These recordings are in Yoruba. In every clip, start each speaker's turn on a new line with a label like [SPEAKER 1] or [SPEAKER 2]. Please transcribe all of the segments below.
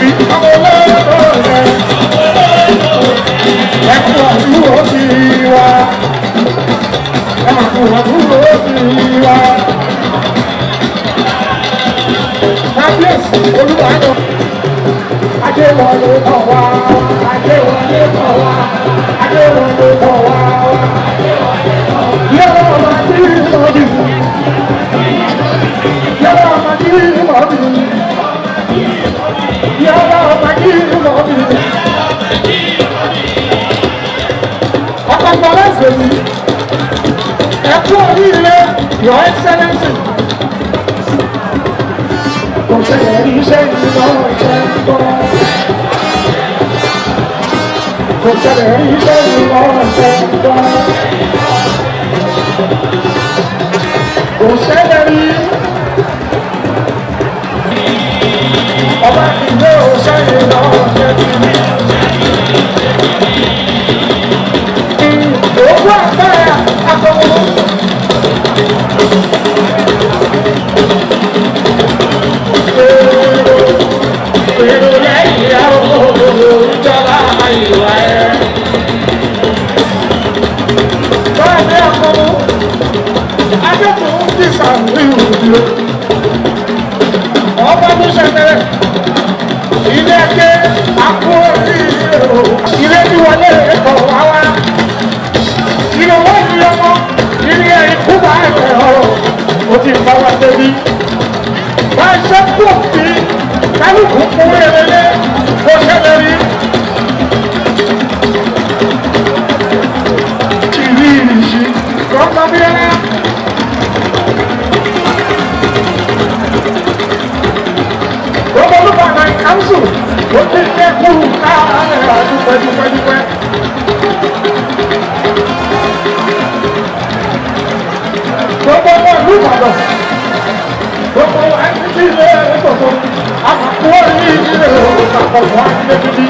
[SPEAKER 1] àbí ọmọ olóòrè ẹkú àdúró sí wa ẹkú àdúró sí wa kábíyèsí olúwàjọ adéwọlé bọ̀ wá adéwọlé bọ̀ wá adéwọlé bọ̀ wá yẹ́rọ ọmọ tí mo bì yẹ́rọ ọmọ tí mo bì yẹ́rọ ọmọ tí mo bì ọkọ̀ gbọ́dọ̀ sèmi ẹ̀kú oríire your excellency kò ṣẹlẹ̀ iṣẹ́ ìlọ́wọ́ ìṣẹ́ ìgbọ́ kò ṣẹlẹ̀ iṣẹ́ ìlọ́wọ́ ìṣẹ́ ìgbọ́ kò ṣẹlẹ̀ rí ọba ìgbé òṣèlú ìlọ́wọ́ ìṣẹ́ ìgbọ́ òkú àpẹẹrẹ àkọ́kọ́. Pero lẹ́yìn àwọn ìjọba ìwà ẹ̀. Báyìí àkọ́kọ́, Adékùn ti sàmì ìrùdúró. Ọba tó ṣẹlẹ̀, ilé ẹgbẹ́ àpò oríire o. Ilé tí wọlé ẹ̀kọ́ wá wá. Ìrọ̀wọ́ ni ọmọ, ilé ikú bá ẹ̀fẹ̀ ọ̀rọ̀. Ó ti bá wa débi. Báyìí ṣe kú òfin. Kálukú fún eré kó ṣẹlẹ̀ rí. Ìrí ìrìṣì lọ́kọ́ bí ẹ̀rá. Gbogbo olùbàdàn ìkànsù ó ti fẹ́ kúrú káàárẹ̀ àdúpẹ́dúpẹ́dúpẹ́. Gbogbo olùbàdàn gbogbo ẹni tí ilé ẹ̀ gbogbo. Àkókò ìdílé òkàkọ̀wá níbi.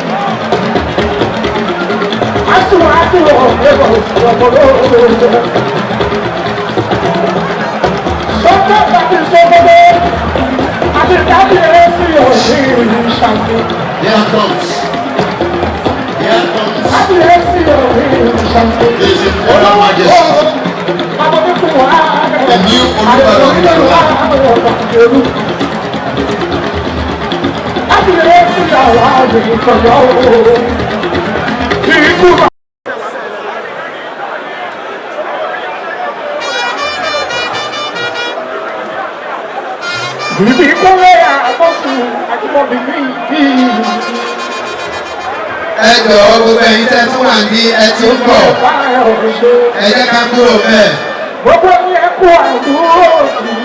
[SPEAKER 1] Àtúwọ̀ ẹ̀bọ̀ ọ̀pọ̀lọpọ̀. Sọ́kẹ́ tàbí sọ́kọ́dọ́ àti tàbí ẹ̀sì ọ̀hìn ìṣàkó.
[SPEAKER 2] Here comes.
[SPEAKER 1] Tàbí ẹ̀sì ọ̀hìn ìṣàkó.
[SPEAKER 2] His Imperial Majesty. The new Olúbàdàn.
[SPEAKER 1] Ibi kúnlẹ̀ àkọ́sù àjùmọ̀bí ní ìlú.
[SPEAKER 2] Ẹ jọ̀ọ́ gbogbo ẹ̀yin tẹ́ tún wà ní ẹ ti ń bọ̀. Ẹ jẹ́ ká kúrò bẹ́ẹ̀.
[SPEAKER 1] Gbogbo ní ẹkú àdúró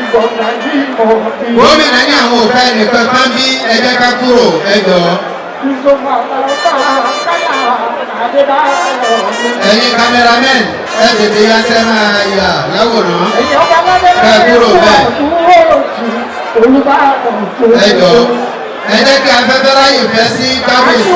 [SPEAKER 1] ìgbọ̀nà yìí mọ̀ bí.
[SPEAKER 2] Gómìnà ní àwọn òfẹ́ nìkan kan bí ẹ jẹ́ ká kúrò ẹ jọ̀ọ́. Ẹ̀yin kámẹ́rámẹ́n ẹ tètè yá sẹ́ máa yà láwòrán. Ká kúrò bẹ́ẹ̀. Ẹ jọ̀ọ́ ẹ jẹ́ kí afẹ́fẹ́ ráyè fẹ́ sí kábíyèsí.